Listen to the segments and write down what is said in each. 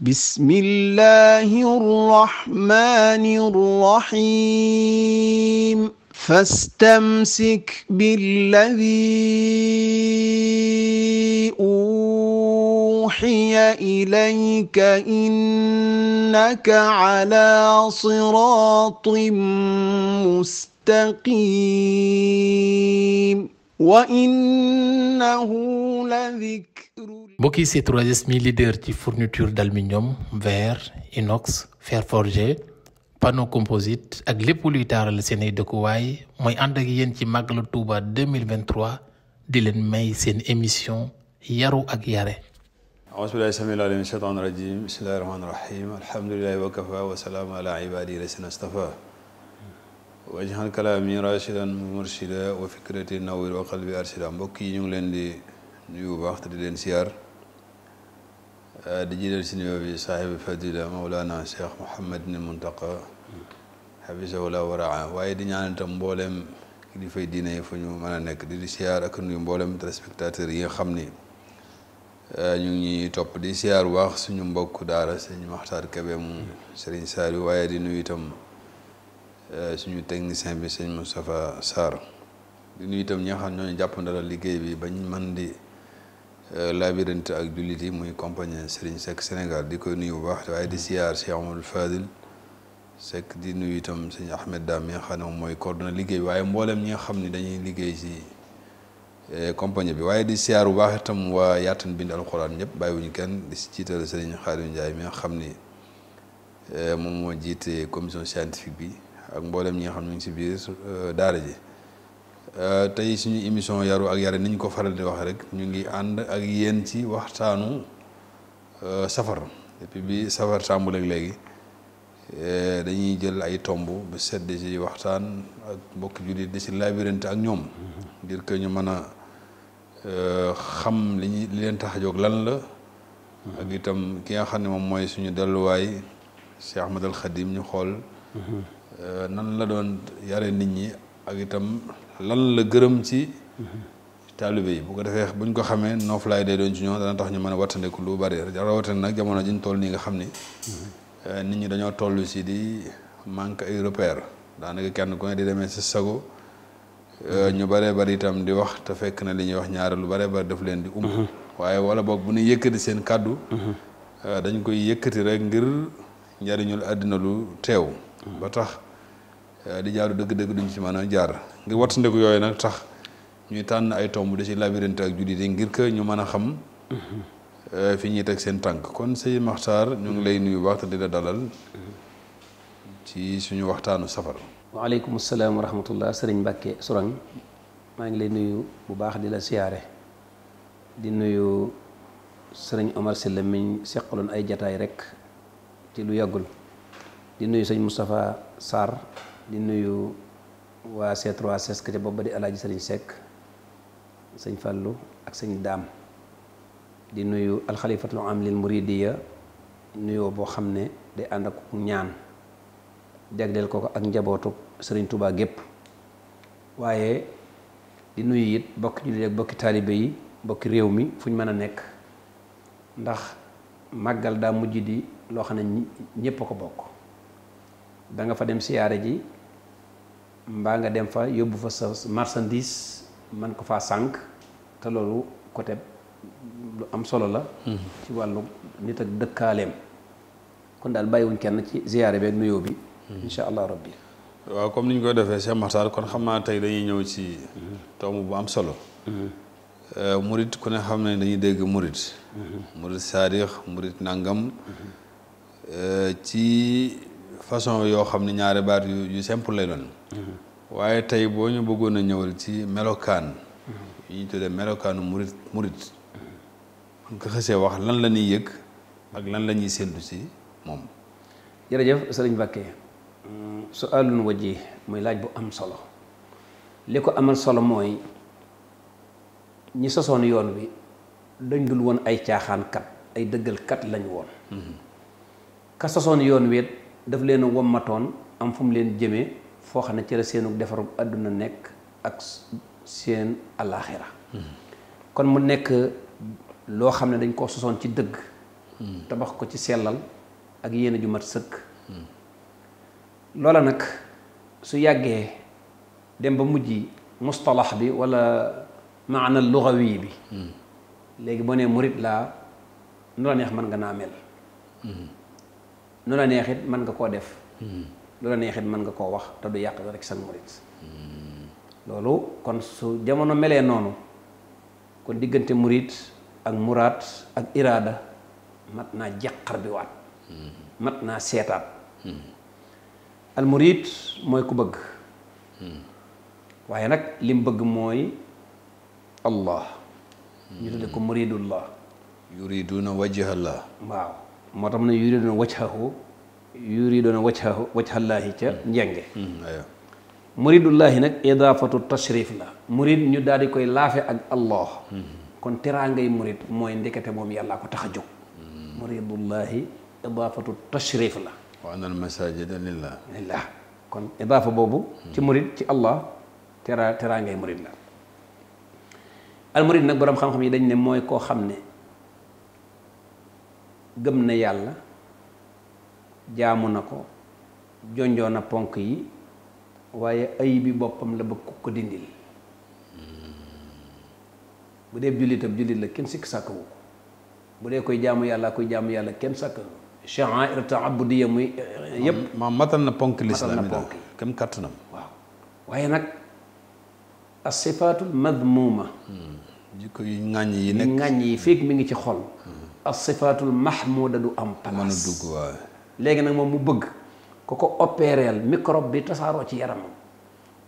بسم الله الرحمن الرحيم فاستمسك بالذي أوحي إليك إنك على صراط مستقيم وإنه لذكر. mbokk yi C3S mi leader ci fourniture d'aluminium, verre, inox, fer forgé, panneau composite ak lépp luy taaral seen ay dëkkuwaay mooy ànd ak yéen ci màggalu Touba 2023 di leen may seen émission yaru ak yare. auzu billaahi samiil aliim mina shaytaani rajiim bismillaahi rahmaani rahiim alhamdulillaahi wa kafaa wa salaamun alaa ibaadihi llaziina stafaa waj'al kalaami raashidan murshidan wa fikrati nawwir wa qalbi arshida. mbokk yi ñu ngi leen di nuyu bu baax te di leen siyaar di jiital si nuyoo bi saahibu fadila Mawlana Cheikh Mouhamadul Muntaqa hafizahullah wa raa, waaye di ñaanal itam mboolem kilifay diine yi fu ñu mën a nekk di siyaar ak nuyu mboolem téléspectateurs yi nga xam ni ñu ngi topp di siyaar bu baax suñu mbokk daara sëñ Maxtaar Kebe mu Serigne Saliou, waaye di nuyu itam suñu technicien bi sëñ Moustapha Sarr, di nuyu itam ñi nga xam ñooñu jàppandalal liggéey bi bañ mën di labirinte ak jullit yi muy compagnie Serigne Seck Sénégal, di koy nuyu bu baax, waaye di siyaar Cheikh Amadou Fadil Seck, di nuyu itam sëñ Ahmed Dam mi nga xam ne moom mooy coordonné liggéey bi, waaye mboolem ñi nga xam ne dañuy liggéey ci compagnie bi, waaye di siyaar bu baax itam waa Yaatan Bind Alxuraan ñëpp bàyyiwuñu kenn, di si jiital Serigne Khadim Ndiaye mi nga xam ni moom moo jiite commission scientifique bi ak mboolem ñi nga xam ne ñu ngi si biir daara ji. tey suñu émission yaru ak yare ni ñu ko faral di wax rek, ñu ngi ànd ak yéen ci waxtaanu safar. depuis bi safar tàmbaleeg léegi dañuy jël ay tomb ba sedd ci waxtaan ak mbokki jullit di si labirinte ak ñoom ngir que ñu mën a xam li leen tax a jóg lan la, ak itam ki nga xam ne moom mooy suñu delluwaay Cheikh Ahmadul Khadim, ñu xool nan la doon yare nit ñi ak itam lan la gërëm ci taalibe yi. bu ko defee buñ ko xamee nooflaay day doon ci ñoom, dana tax ñu mën a wattandiku lu bari, rawatina nag jamono jiñ toll nii nga xam ni nit ñi dañoo toll si di manque ay repère, daanaka kenn ku ne di demee si sago, ñu baree bari itam di wax te fekk na li ñuy wax ñaare lu baree bari daf leen di waaye wala boog bu ñu yëkkati seen kàddu dañ koy yëkkati rek ngir njariñul àddina lu teew, ba tax di jaaru dëgg-dëgg duñ ci mën a jaar. ngir wattandiku yooyu nag tax ñuy tànn ay tomb di ci labirinte ak jullit yi ngir que ñu mën a xam fi ñuy teg seen tànk. kon sëñ Maxtaar ñu ngi lay nuyu baax te di la dalal ci suñu waxtaanu safar. waaleykum salaam wa rahmatullah. sëriñ Mbàkke Sourang maa ngi lay nuyu bu baax di la siyaare, di nuyu sëriñ Omar Sylla miñ seqaloon ay jataay rek ci lu yàggul, di nuyu sëñ Moustapha Sarr, di nuyu waa C3S ca booba di alaaji sëriñ Seck, sëñ Fallou ak sëñ Daam, di nuyu alxalifatul am lil muridiya, nuyoo boo xam ne day ànd ak ñaan jagleel ko ak njabootu sëriñ Touba gépp, waaye di nuyu it bokki jullit ak bokki taalibe yi, bokki réew mi fu ñu mën a nekk, ndax màggal daa mujj di loo xam ne ñépp a ko bokk. da nga fa dem siyaare ji mbaa nga dem fa yóbbu fa sa marchandise man ko faa sànq, te loolu côté lu am solo la ci wàllu nit ak dëkkaaleem. kon daal bàyyiwuñ kenn ci siyaare beeg nuyoo bi insha allah rabbi. waaw comme ni ñu koy defee Cheikh Maxtaar, kon xam naa tey dañuy ñëw ci tomb bu am solo. murit ku ne xam ne dañuy dégg murit, murit saadix, murit nangam, ci façon yoo xam ne ñaari baat yu simple lay doon. waaye tey boo ñu bëggoon a ñëwal ci melokaan yi ñu tuddee melokaanu murit buñ ko xësee wax lan la ñuy yëg ak lan la ñuy séntu si moom. jërëjëf sëriñ Mbàkke, su àllun wajji muy laaj bu am solo. li ko amal solo mooy ñi sosoon yoon wi dañ dul woon ay caaxaankat, ay dëggalkat lañ woon. ka sosoon yoon wi daf leen a wommatoon am fu mu leen jëmee foo xam ne ci la seenu defaru àdduna nekk ak seen alaaxira. kon mu nekk loo xam ne dañ koo sosoon ci dëgg tabax ko ci sellal ak yéene ju mat sëkk loola nag su yàggee dem ba mujj mustalax bi wala maana lugawi bi léegi boo nee murit laa nu la neex mën nga naa mel nu la neexit mën nga koo def lu la neexit mën nga koo wax te du yàq rek sa murit loolu kon su jamono melee noonu kon diggante murit ak muraad ak iraada mat naa jàqar bi waat mat naa seetaat al murit mooy ku bëgg waaye nag lim bëgg mooy allah ñu tudde ko muridullah yuriduna wajhallah waaw moo tax ne yuriduna wajhallaahi ca njenge muridullahi nag idaafatu tashrif la murid ñu daal di koy laafe ak allah kon teraangay murid mooy ndekete moom yàllaa ko tax a jóg muridullahi idaafatu tashrif la wa anna al masajida lillah kon idaafa boobu ci murid ci allah teraangay murid la al murid nag boroom xam-xam yi dañ ne mooy koo xam ne gëm na yàlla jaamu na ko jonjoo na ponk yi waaye ay bi boppam la bëgg ko dindil bu dee jullit ab jullit la kenn sikk sàkkawu ko bu dee koy jaamu yàlla kenn sàkkawu sha'air ta'abbudiyya muy yépp ma matal na ponk lislaam matal na ponk yi kem kattanam waaw waaye nag as-sifaatul madmuuma jikko yu ŋàññ yi nekk ŋàññ yi fekk mi ngi ci xol as-sifaatul mahmuuda du am place mën a dugg waaye léegi nag moom mu bëgg ko opéreel microbe bi tasaaroo ci yaramam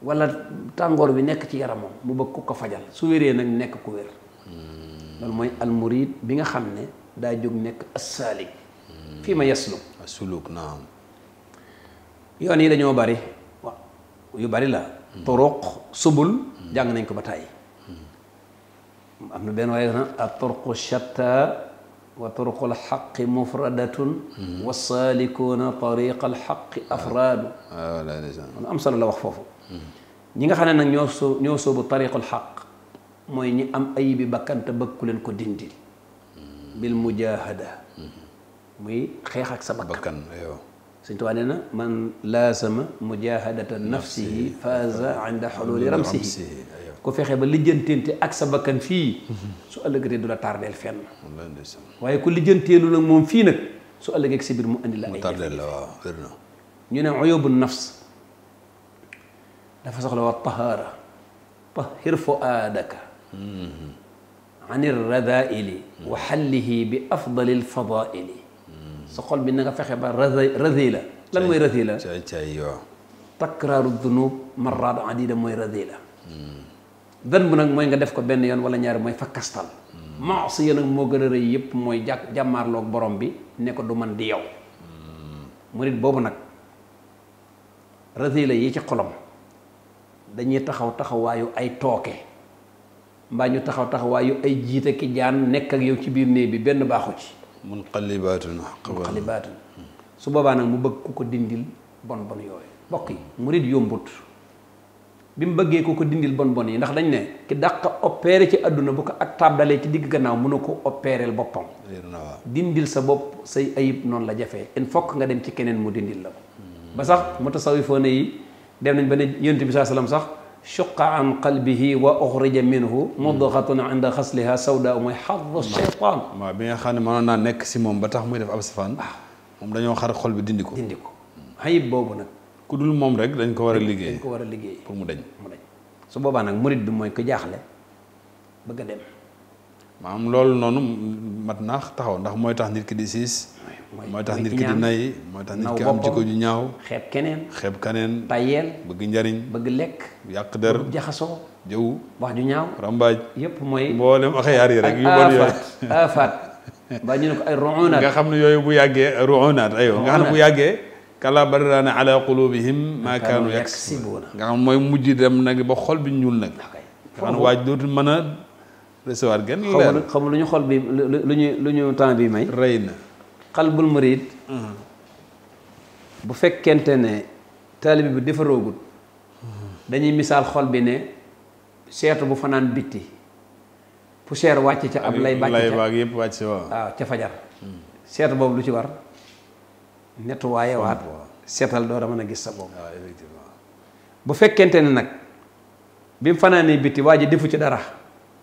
wala tàngoor bi nekk ci yaramam mu bëgg ko fajal su wéree nag nekk ku wér loolu mooy almurid bi nga xam ne daa jóg nekk as-saalik fii ma yasluk suluk naam yoon yi dañoo bari waaw yu bari la turuq subul jàng nañ ko ba tàyyi am na benn waaye na at-turuqu shatta wa turuqul xaqi mufradatun wa saalikuuna tariqal xaqi afraadu lu am solo la wax foofu ñi nga xam ne nag ñoo soobu tariqul xaq mooy ñi am ayibi bakkante bëgg ku leen ko dindi bil mujahada muy xeex ak sa bakkan Sëñ Tuubaa nee na man laasama mujahadata nafsihi faaza inda xululi ramsihi ku fexe ba lijjanteente ak sa bakkan fii su ëllëgatee du la tardeel fenn waaye ku lijjanteelu nag moom fii nag su ëllëgee si biir mu indi la ay tardeel la waaw wér na ñu ne uyubu nafs dafa soxla wa tahaara tahir fuaadaka an irradaili wa xallihi bi afdali lfadaili sa xol bi na nga fexe ba radila lan mooy radila caay waaw takraaru dunub marraat adida mooy radila dan bu nag mooy nga def ko benn yoon wala ñaari mooy fakkastal maasiya nag moo gën a rëy yëpp mooy jàmmaarloog borom bi ne ko du man di yow murit boobu nag radila yi ci xolam dañuy taxawaayu ay tooke mbaa ñu taxawaayu ay jiite ki jaan nekk ak yow ci biir néeg bi benn baaxu ci munqalibaatun su boobaa nag mu bëgg ku ko dindil bon yooyu mbokk yi murit yombut bi mu bëggee ku ko dindil bon yi ndax dañ ne ki dàq opéré ci àdduna bu ko ak taab dalee ci digg gannaaw mënu ko opéreel boppam dindil sa bopp say ayib noonu la jafee il faut nga dem ci keneen mu dindil la ko ba sax mutasawifoona yi dem nañ ba ne yonent bi saa salaam sax shuqqa an qalbihi wa uxrija minhu mudghatun inda xasliha sawda mooy xaddu shaytaan waaw bi nga xam ne mënoon naa nekk si moom ba tax muy def ab safaan moom dañoo xar xol bi dindi ko ayib boobu nag ku dul moom rek dañ ko war a liggéey pour mu dañ su boobaa nag murit bi mooy ko jaaxle bëgg a dem maanaam loolu noonu mat naa taxaw ndax mooy tax nit ki di siis mooy tax nit ki di nay mooy tax nit ki am jikko ju ñaaw xeeb kaneen tayeel bëgg njariñ bëgg lekk yàq der jaxasoo jëw wax ju ñaaw rambaaj yëpp mooy mboolem axyaar yi rek yu bon yooyu afaat mbaa ñu ne ko ay ruunaat nga xam ne yooyu bu yàggee ruunaat aywa nga xam ne bu yàggee kala barraana ala qulubihim maa kaanu yaksibuuna nga xam mooy mujj dem nag ba xol bi ñuul nag nga xam ne waaj dootul mën a recevoir genn leer xam lu ñu xol bi lu ñu temps bi may rëy na xalbul murid bu fekkente ne taalibe bi defaroogut dañuy misaal xol bi ne seetu bu fanaan bitti poussière wàcc ca ab lay bàcc ca baag yëpp wàcc waaw ca fajar seetu boobu lu ci war nettoyé waat seetal door a mën a gis sa bopp. waaw effectivement. bu fekkente ne nag bi mu fanaanee bitti waa ji defu ci dara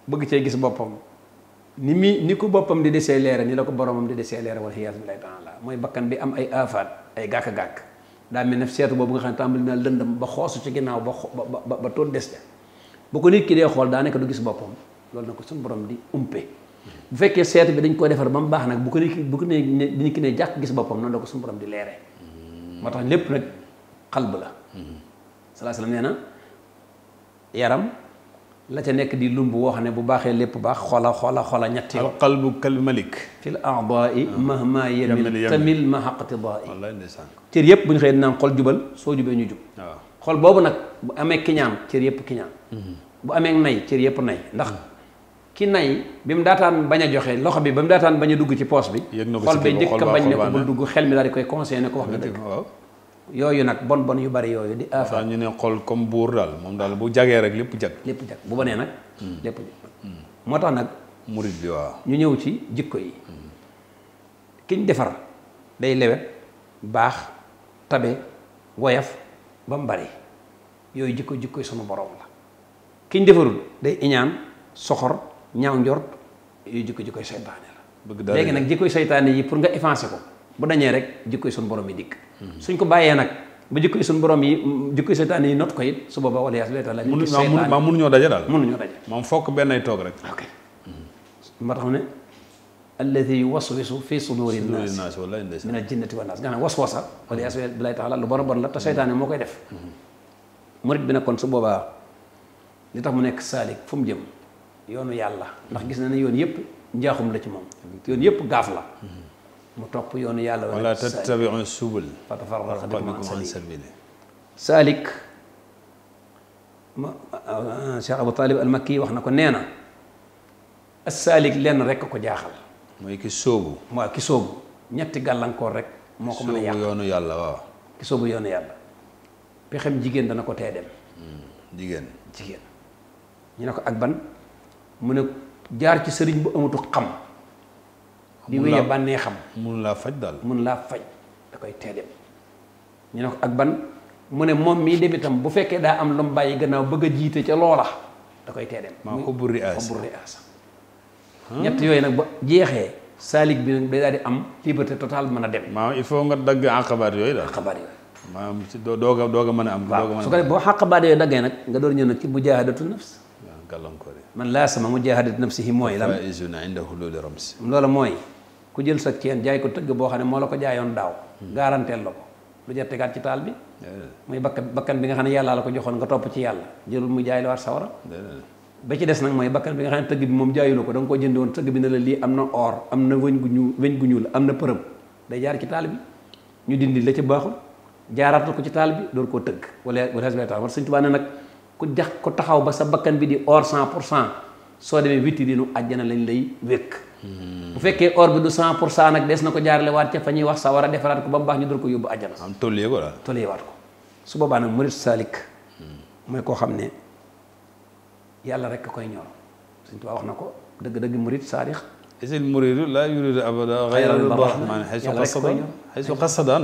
bëgg cee gis boppam ni ko boppam di desee leere ni la ko boromam di desee leere wala iyaazu billaahi taala mooy bakkan bi am ay aafaat ay gàkk-gàkk daa mel ne seetu boobu nga xam ne tàmbali naa lëndam ba xoosu ci ginnaaw ba toot des ja bu ko nit ki dee xool daa nekk du gis boppam loolu na ko suñu borom di umpe bu fekkee seetu bi dañ ko defar ba mu baax nag bu ko nit ki ne jàkk gis boppam noonu la ko suñu borom di leere moo tax lépp nag xalb la salaa salaam nee na yaram la ca nekk di lumb woo xam ne bu baaxee lépp baax xola ñetti yoon. al qalbu kal malik fil a'daa'i mahma yamil tamil ma haqtidaa'i. wallaay ndeysaan. cër yëpp bu ñu xëyee naan xol jubal soo jubee ñu jub. waaw xol boobu nag bu amee kiñaan cër yëpp kiñaan. bu amee nay cër yëpp nay ndax ki nay bi mu daataan bañ a joxe loxo bi ba mu daataan bañ a dugg ci poos bi. xol bi njëkk a bañ ne ko bul dugg xel mi daal di koy conseillé ne ko wax nga dëgg. yooyu nag bon yu bari yooyu di affaire ñu ne xol comme buur daal moom daal bu jagee rek lépp jag. lépp jag bu bonee nag. lépp jag moo tax nag. murid bi waaw. ñu ñëw ci jikko yi. kiñ defar day lewet baax tabe woyaf ba mu bari yooyu jikko sunu borom la. kiñ defarul day iñaan soxor ñaaw njort yooyu jikkoy seytaane la. bëgg dara léegi nag jikkoy seytaane yi pour nga effacer ko bu dañee rek jikkoy sunu borom yi dikk. suñ ko bàyyee nag ba jikkoy suñu borom yi jikkoy seytaane yi not ko it su boobaa wala yàlla taala mënuñoo daje daal mënuñoo daje moom fokk benn ay toog rek. ok moo tax mu ne alladi yuwaswisu fi suduri nnaas min al jinnati wan naas nga xam ne waswasa wala yàlla taala lu bon la te seytaane moo koy def murit bi nag kon su boobaa li tax mu nekk saalik fu mu jëm yoonu yàlla ndax gis na ne yoon yëpp njaaxum la ci moom yoon yëpp gaaf la mu topp yoonu yàlla wala tattabi'u subul fatafarraqa bikum an sabiili saalik Cheikh Abou Talib al-Makki wax na ko nee na as-saalik lenn rek ko jaaxal mooy ki sóobu waaw ki sóobu ñetti gàllankoor rek moo ko mën a yàq sóobu yoonu yàlla waaw ki sóobu yoonu yàlla pexem jigéen dana ko tee dem jigéen ñu ne ko ak ban mu ne jaar ci sëriñ bu amatu xam di wéye bànnee xam mun laa faj daal mun laa faj da koy tee dem ñu ne ko ak ban mu ne moom mii dem itam bu fekkee daa am lu mu bàyyi gannaaw bëgg a jiite ca loola da koy tee dem maa xubbu riyaasa ñett yooyu nag ba jeexee saalik bi nag day daal di am liberté totale mën a dem maanaam il faut nga dagg àqabaat yooyu daal àqabaat yooyu maanaam ci doog a mën a am waaw su ko def boo àqabaat yooyu daggee nag nga door ñëw nag ci mujaahadatu nafs gàllankoor yi man laa sama mujaahadatu nafsihi mooy lan faa'izun inda hululi ramsi loola mooy ku jël sa ceen jaay ko tëgg boo xam ne moo la ko jaayoon daaw garanteel la ko lu jar tegaat ci taal bi muy bakkan bi nga xam ne yàlla la ko joxoon nga topp ci yàlla jëlul mu jaay la waat sawara ba ci des nag mooy bakkan bi nga xam ne tëgg bi moom jaayu ko da nga ko jënd woon tëgg bi ne la lii am na or am na weñ gu ñuul am na përëm day jaar ci taal bi ñu dindi la ci baaxul jaaraatal ko ci taal bi door koo tëgg wala war Sëñ Tuubaa ne nag ku taxaw ba sa bakkan bi di or 100% soo demee witti dinu àjjana lañ lay wékk bu fekkee or bi du 100% nag des na ko jaarale waat ca fa ñuy wax sa war a defaraat ko ba mu baax ñu door ko yóbbu àjjana am tollee ko daal tollee waat ko su boobaa nag murit saalik mooy koo xam ne yàlla rek a koy ñor Sëñ Tuubaa wax na ko dëgg-dëgg murit saadix isil muridu laa yuridu abada ghayra rahmaan haysu qasada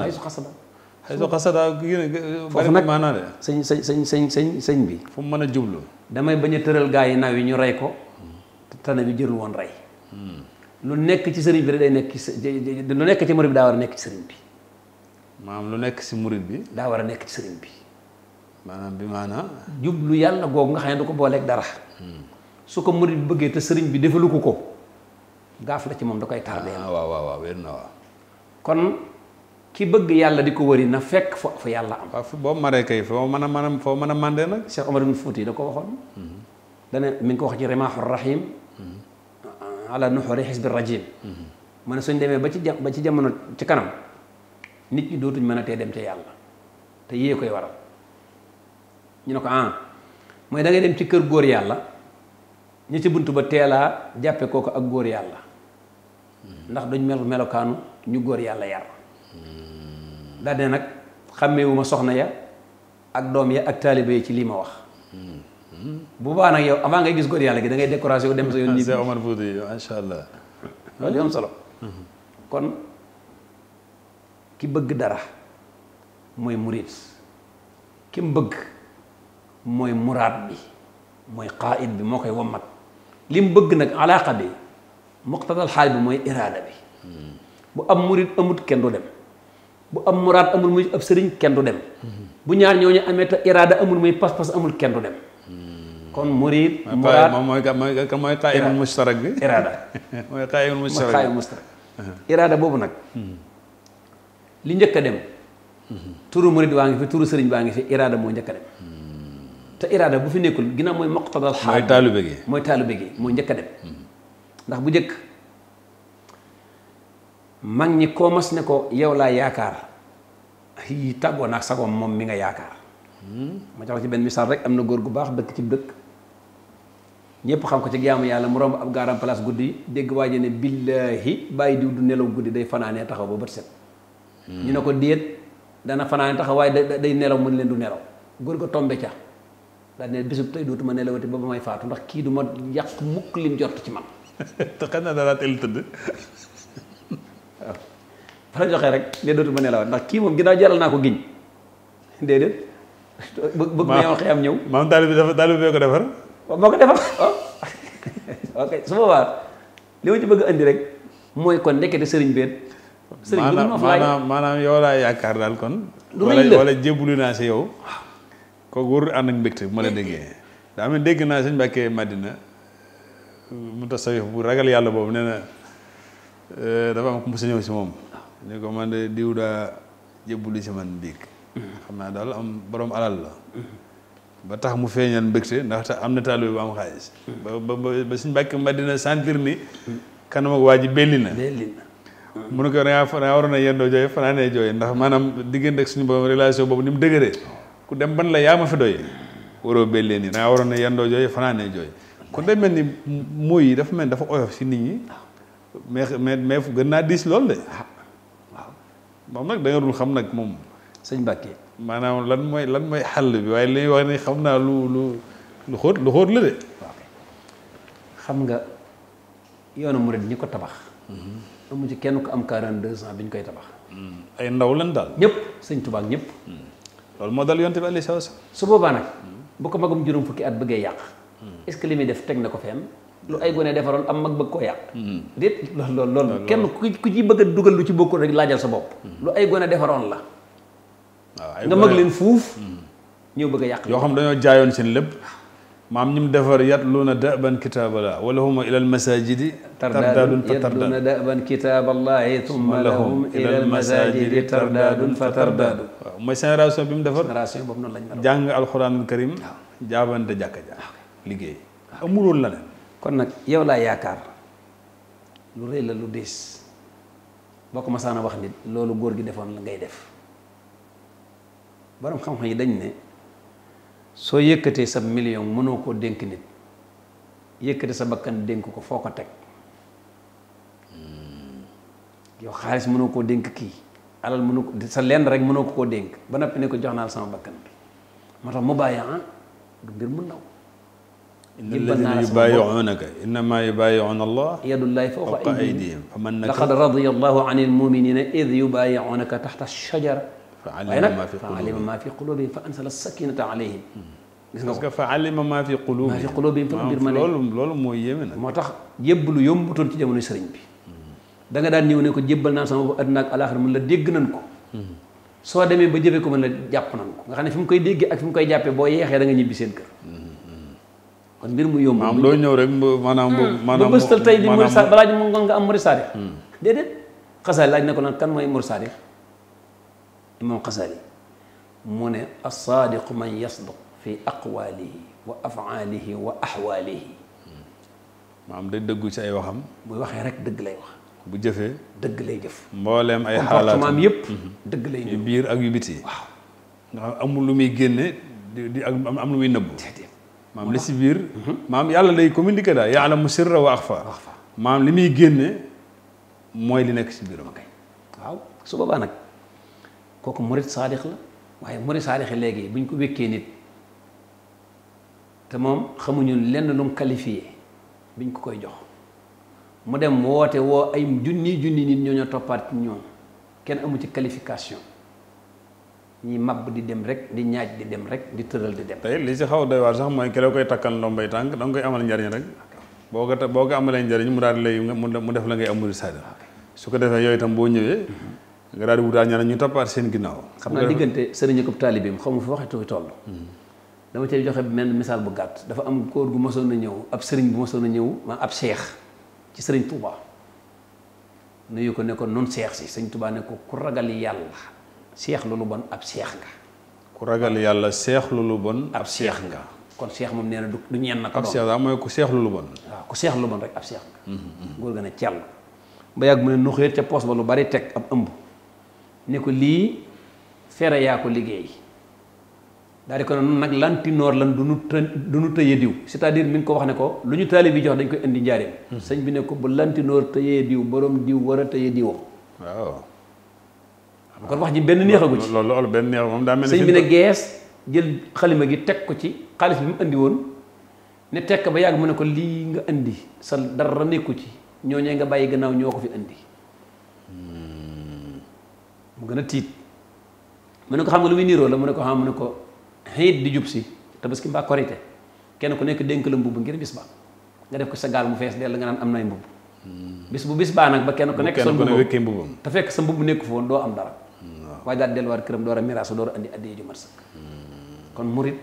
foofu nag maanaa de sëñ bi fu mu mën a jublu damay bañ a tëral gaa yi naw yi ñu rey ko tane bi jërul woon rey lu nekk ci sëriñ bi rek day nekk ci lu nekk ci murid bi daa war a nekk ci sëriñ bi maanaam lu nekk ci murid bi daa war a nekk ci sëriñ bi maanaam bi maanaam jublu yàlla googu nga xam ne du ko booleeg dara su ko murid bi bëggee te sëriñ bi defalu ko gaaf la ci moom da koy tardé waaw wér na waaw kon ki bëgg yàlla di ko wëri na fekk fa yàlla am waaw boo maree kay foo mën a mandee nag Cheikh Omar ibn Fouti da ko waxoon dane mi ngi ko wax ci Rimaahu Rahim ala nuxuri xisbi rajim mu ne suñ demee ba ci jamono ci kanam nit ñi dootuñ mën a tee dem ca yàlla te yée koy waral ñu ne ko mooy da ngay dem ci kër góor yàlla ñi ci bunt ba teelaa jàppe kooku ak góor yàlla ndax duñ melokaanu ñu góor yàlla yar daal de nag xàmmeewuma soxna ya ak doom ya ak taalibe yi ci lii ma wax bu baax nag yow avant ngay gis góor yàlla gi da ngay décoration dem sa yoon. Cheikh Omar Fouti macha allah. loolu yom solo kon ki bëgg dara mooy murid ki mu bëgg mooy muraad bi mooy qaa'id bi moo koy wommat li mu bëgg nag alaaqa bi muqtadal xaal bi mooy iraada bi bu am murid amut kenn du dem bu am muraad amul muy ab sëriñ kenn du dem bu ñaar ñooñu amee te iraada amul muy pas-pas amul kenn du dem kon murid muraad mooy qaa'imul mushtarak bi iraada mooy qaa'imul mushtarak iraada boobu nag li njëkk a dem turu murid waa ngi fi turu sëriñ baa ngi fi iraada moo njëkk a dem te iraada bu fi nekkul ginnaaw mooy muqtadal xaal mooy taalibe gi mooy njëkk a dem ndax bu njëkk mag ñi koo mas ne ko yow laa yaakaar yi tàggoo naag sagoom moom mi nga yaakaar ma jox ci benn misaal rek am na góor gu baax dëkk ci dëkk ñëpp xam ko ci jaamu yàlla mu romb ab gaaram place guddi dégg waa ji ne billaahi bàyyi diw du nelaw guddi day fanaanee taxaw ba bët set ñu ne ko déet dana fanaanee taxaw waaye day nelaw mën leen du nelaw góor ga tombe ca daal ne bisub tey dootuma nelawati ba ba may faatu ndax kii du ma yàq mukk lim jot ci man te xam naa dara teel tëdd waaw fa la joxee rek ne dootuma nelawati ndax kii moom ginnaaw jaral naa ko giñ déedéet bëgg na yow xëyam ñëw maam taalibe bee ko defar waaw moo ko defar waaw ok su boobaa li ma ci bëgg andi rek mooy kon ndekete sëriñ beet sëriñ bi maanaam yow laa yaakaar daal kon wala jébbalu naa si yow kooku warul ànd ak mbégte bu ma la déggee daa mel dégg naa sëñ Mbàkke Madina mu tasawuf bu ragal yàlla boobu nee na dafa am ku mu sa ñëw si moom ni ko man de diw daa jébbalu si man biig xam naa daal am borom alal la ba tax mu feeñal mbégte ndaxte am na taalibe bu am xaalis ba sëñ Mbàkke Madina sentir ni kanam ak waa ji belli na mu ne ko dangaa waroon a yendoo jooy fanaanee jooy ndax maanaam diggante ak suñu borom relation boobu ni mu dëgëree ku dem ban la yaa ma fi doy waroo bellee nii dangaa waroon a yendoo jooy fanaanee jooy kon day mel ni mooy yi dafa mel ni dafa oyof si nit ñi mais gën naa diis lool de waaw moom nag da nga dul xam nag moom sëñ Mbàkke maanaam lan mooy xàll bi waaye li ñuy wax ni xam naa lu xóot la de xam nga yoonu murid ñi ko tabax amu ci kenn ko am 42 ans bi ñu koy tabax ay ndaw lan daal ñëpp sëñ Tuubaa ñëpp loolu moo dal yonte bi alayhi salaam su boobaa nag bu ko magum juróom fukki at bëggee yàq est-ce que li muy def teg na ko fenn lu ay gone defaroon am mag bëgg koo yàq déet loolu kenn ku ci bëgg a dugal lu ci bokkul rek laajal sa bopp lu ay gone defaroon la nga mag leen fuuf ñëw bëgg a yàq yoo xam dañoo jaayoon seen lépp maam ñi mu defar yatluuna daban kitaabala wala hum ila almasajidi tardaadun fa tardaad yatluuna daban kitaaballahi thumma lahum ila almasajidi tardaadun fa tardaadu waaw mooy génération bi mu defar génération boobu noonu lañ mel jàng alxuraanul karim jaabante jàkka ja liggéey amuloon la leen kon nag yow laa yaakaar lu rëy la lu diis boo ko masaana wax nit loolu góor gi defoon la ngay def borom xam-xam yi dañ ne soo yëkkatee sa million mënoo koo dénk nit yëkkate sa bakkan dénk ko foo ko teg yow xaalis mënoo koo dénk kii alal mënoo ko sa lenn rek mënoo ko koo dénk ba noppi ne ko jox naa sama bakkan bi moo tax mu bàyyi du mbir mu ndaw inna alladina yubayi'unaka innama yubayi'una allah yadullahi fawqa aydihim faman laqad radiya allahu an almuminina id yubayi'unaka taxta shajara waaye nag fa alima maa fi qulubihim fa ansala sakinata alayhim gis nga parce que fa alima maa fi qulubihim fa mbir ma ne loolu mooy yéeme nag moo tax jébbalu yombutoon ci jamono sëriñ bi da nga daan ñëw ne ko jébbal naa sama bopp àdduna ak alaaxira mën la dégg nañ ko soo demee ba jëfee ko mën la jàpp nañ ko nga xam ne fi mu koy déggee ak fi mu koy jàppee boo yeexee da nga ñibbi seen kër kon mbir mu yomb maanaam loo ñëw rek maanaam bu bëstal tey di murid saadi balaa ñu ngoon nga am murid saadi déedéet xasaali laaj na ko naan kan mooy murid saadi imam xasaali mu ne as-saadiqu man yasduq fi aqwaalihi wa afaalihi wa axwaalihi maanaam day dëggu ci ay waxam buy waxee rek dëgg lay wax bu jëfee dëgg lay jëf mbooleem ay xaalaatam comportement yëpp dëgg lay yu biir ak yu biti waaw nga xam amul lu muy génne di ak am lu muy nëbbu maam li si biir maam yàlla day communiqué daal yaalamu sirra wa axfa maam li muy génne mooy li nekk si biiram waaw su boobaa nag kooku murid saadix la waaye murid saadix léegi bu ñu ko wékkee nit te moom xamuñu lenn lu mu qualifié biñ ko koy jox mu dem woote woo ay junni nit ñoo ñoo toppaat ci ñoom kenn amu ci qualification ñi màbb di dem rek di ñaaj di dem rek di tëral di dem. tey li si xaw a doy waar sax mooy ki la koy takkal ndombay tànk da nga koy amal njariñ rek boo ko amalee njariñ mu daal di lay mu def la ngay am murid saadiq su ko defee yooyu itam boo ñëwee nga daal di wutaat ñeneen ñu toppaat seen ginnaaw. xam naa diggante sëriñ ak taalibeem xaw ma fi waxee toll. dama cay joxe benn misaal bu gàtt dafa am góor gu mosoon a ñëw ab sëriñ bu mosoon a ñëw ma ab seex ci sëriñ Touba nuyu ko ne ko nun seex si sëriñ Touba ne ko ku ragal yàlla seex lu bon ab seex nga. ku ragal yàlla seex lu bon ab seex nga. kon seex moom nee na du ñeen na ko doon. ab seex daa mooy ku seex lu bon. waaw ku seex lu bon rek ab seex nga. góor ga ne cell ba yàgg mu ne nu xëyet ca poos ba lu bari teg ab ëmb ne ko lii fere yaa ko liggéey. daal di ko ne nag lantinoor lan du nu tëye diw c'est-à-dire mi ngi ko wax ne ko lu ñu taalib yi jox dañ koy indi njaareem. sëñ bi ne ko bu lantinoor tëyee diw borom diw war a tëye diwam. waaw. kon wax ji benn neexagu ci. loolu benn neex moom daa mel ni sëñ bi ne gees jël xalima gi teg ko ci xaalis bi mu indi woon ne tekk ba yàgg mu ne ko lii nga indi sa dara nekku ci ñooñee nga bàyyi gannaaw ñoo ko fi indi. mu gën a tiit mu ne ko xam nga lu muy niiroo la mu ne ko xam mu ne ko. xëyit di jub si tabaski mbaa korite kenn ku nekk dénk la mbubb ngir bis ba nga def ko sa gaal mu fees dell nga naan am nay mbubb bis bu bis baa nag ba kenn ku nekk sol mbubbam te fekk sa mbubb nekku fa woon doo am dara waaye daal delluwaat këram door a miraasu door a andi addiya ju mat sëkk kon murid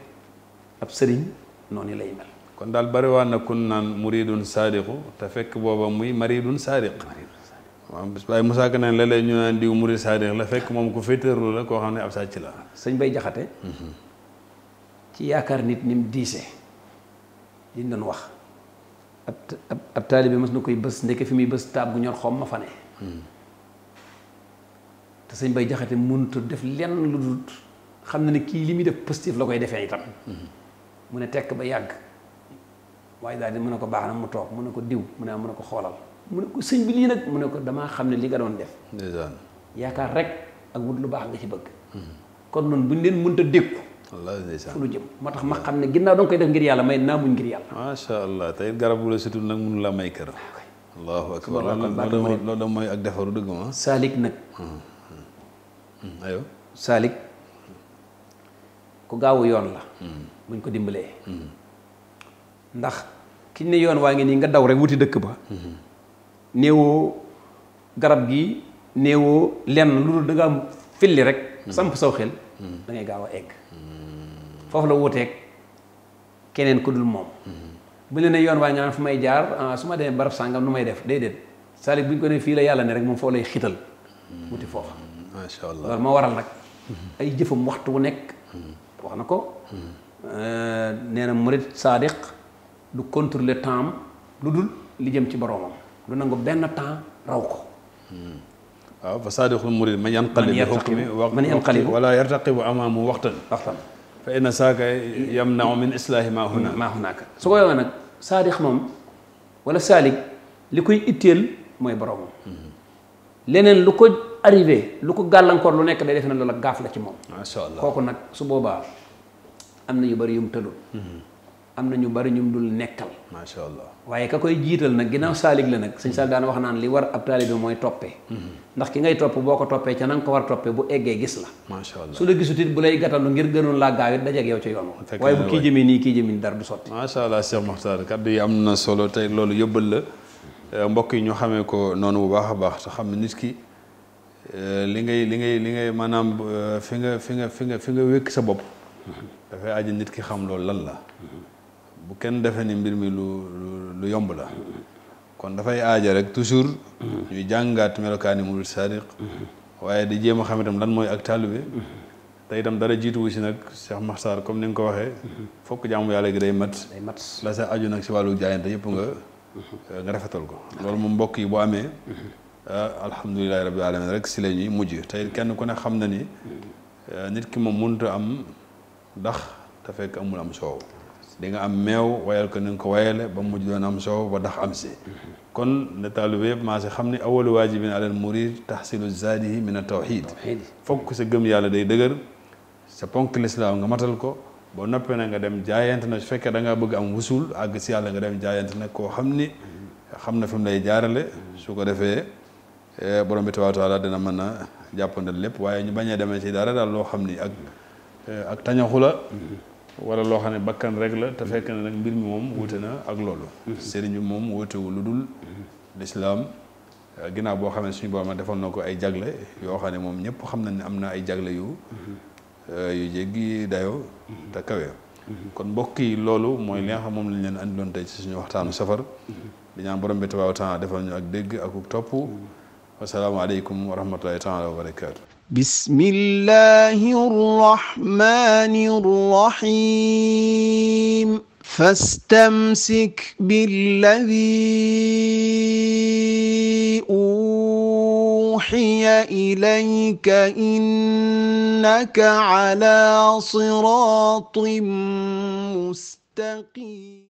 ab sëriñ noonu lay mel kon daal bari waa na kun naan muridun saadiqu te fekk booba muy maridun saadiq waaw waaye Moussa Ka neen léeg-léeg ñu naan diw murid saadiq la fekk moom ku féeteerlu la koo xam ne ab sàcc la sëñ Bay Jaxate ci yaakaar nit ni mu diise liñ doon wax ab taalibe mës na koy bës ndeke fi muy bës taab gu ñor xom ma fa ne te sëñ Bay Jaxate mënut def lenn lu dul xam na ne kii li muy def positif la koy defee itam mu ne tekk ba yàgg waaye daal di mu ne ko baax na mu toog mu ne ko diw mu ne ko xoolal mu ne ko sëñ bi lii nag mu ne ko damaa xam ne li nga doon def yaakaar rek ak wut lu baax nga ci bëgg kon noonu buñ leen mënta dékku fu nu jëm moo tax ma xam ne ginnaaw danga koy def ngir yàlla may naa muñ ngir yàlla macha allah tey garab bu la sutul nag mënu la may kër allahu akbar loolu mooy ak defaru dëgg ma saalik nag ayo saalik ku gaawu yoon la buñ ko dimbalee ndax kiñ ne yoon waa ngi nii nga daw rek wuti dëkk ba néewoo garab gi néewoo lenn lu dul da nga am filli rek samp saw xel da ngay gaaw a egg foofu la wuteeg keneen ku dul moom bu leen ne yoon waa nga naan fu may jaar su ma demee barab sàngam nu may def déedéet saalik bu ñu ko ne fii la yàlla ne rek moom foo lay xital wuti foofa macha allah loolu moo waral nag ay jëfam waxtu wu nekk wax na ko nee na murid saadiq du contrôler temps lu dul li jëm ci boroomam du nangu benn temps raw ko waaw fa saadiqul murid man yanqalib wala yartaqibu amaamu waxtan fa inna saaka yamna'u min islaahi maa hunaaka su ko yoowee nag saadiq moom wala saalik li koy itteel mooy boroomam leneen lu ko arrivé lu ko gàllankoor lu nekk day def na loola gaaf la ci moom masha Allah kooku nag su boobaa am na yu bari yum tëlul am na ñu bari ñum dul nekkal masha Allah waaye ka koy jiital nag ginnaaw saalik la nag sëñ Saal daan wax naan li war ab taalibe mooy toppee ndax ki ngay topp boo ko toppee ca na nga ko war toppee bu eggee gis la masha Allah su la gisut it bu lay gàttandu ngir gënoon laa gaaw it dajeeg yow ca yoon wa waaye bu kii jëmee nii kii jëmee nii dara du sotti masha Allah Cheikh Makhtar kaddu yi am na solo tey loolu yóbbal la mbokk yi ñu xamee ko noonu bu baax a baax te xam ne nit ki li ngay maanaam fi nga wékk sa bopp dafay aji nit ki xam loolu lan la bu kenn defee ni mbir mi lu yomb la kon dafay aaja rek toujours ñuy jàngaat melokaani murid sadiq waaye di jéem a xam itam lan mooy ak taalibe te itam dara jiituwu si nag Cheikh Makhtar comme ni nga ko waxee fokk jaamu yàlla gi day mat la sa aju nag si wàllu jaayante yëpp nga rafetal ko loolu moom mbokk yi boo amee alhamdulilahi rabbil alamin rek si la ñuy mujj tey kenn ku ne xam na ni nit ki moom mënut a am ndax te fekk amul am soow di nga am meew wayal ko ni nga ko wayale ba mujj doon am soow ba ndax am si kon ne taalibe yëpp maa si xam ni awalu waajibin alal murid tahsilu zaadihi min at-tawhid fokk sa gëm yàlla day dëgër sa ponk lislaam nga matal ko boo noppee na nga dem jaayante na su fekkee da ngaa bëgg am wusul àgg si yàlla nga dem jaayante nag koo xam ni xam na fi mu lay jaarale su ko defee borom bi tabaaraka wa taala dina mën a jàppandal lépp waaye ñu bañ a demee ci dara daal loo xam ni ak tañaxu la wala loo xam ne bakkan rek la te fekk na nag mbir mi moom wute na ak loolu sëriñ bi moom wutewu lu dul lislaam ginnaaw boo xam ne suñu borom defoon na ko ay jagle yoo xam ne moom ñëpp xam nañ ne am na ay jagle yu jéggi dayoo te kawe kon mbokk yi loolu mooy li nga xam moom lañ leen andiloon tey ci suñu waxtaanu safar di ñaan borom bi tabaaraka wa taala defal ñu ak dégg ak topp wasalaamu aleykum wa rahmatullahi taala wa barakaatu بسم الله الرحمن الرحيم فاستمسك بالذي أوحي إليك إنك على صراط مستقيم